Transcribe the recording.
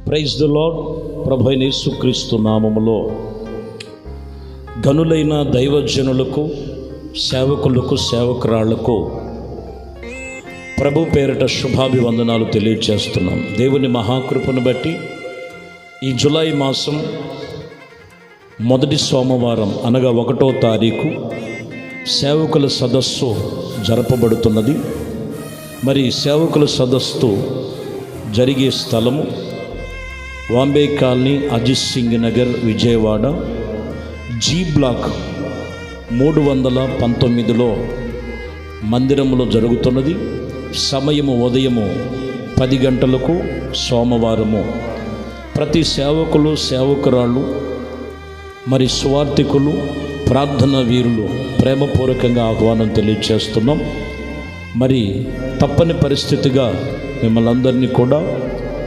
Praise the lord. ప్రభువైన యేసుక్రీస్తు నామములో గనులైన దైవజనులకు, సేవకులకు, సేవకురాళ్లకు ప్రభు పేరిట శుభాభివందనాలు తెలియజేస్తున్నాం. దేవుని మహాకృపను బట్టి ఈ జులై మాసం మొదటి సోమవారం అనగా 1వ తారీఖు సేవకుల సదస్సు జరపబడుతున్నది. మరి సేవకుల సదస్సు జరిగే స్థలము Vambay colony, Ajit Singh Nagar, Vijayawada, G block 319లో మందిరంలో జరుగుతున్నది. సమయము ఉదయము 10 గంటలకు సోమవారము. ప్రతి సేవకులు, సేవకురాళ్ళు, మరి సువార్థికులు, ప్రార్థనా వీరులు ప్రేమపూర్వకంగా ఆహ్వానం తెలియజేస్తున్నాం. మరి తప్పని పరిస్థితిగా మిమ్మల్ని అందరినీ కూడా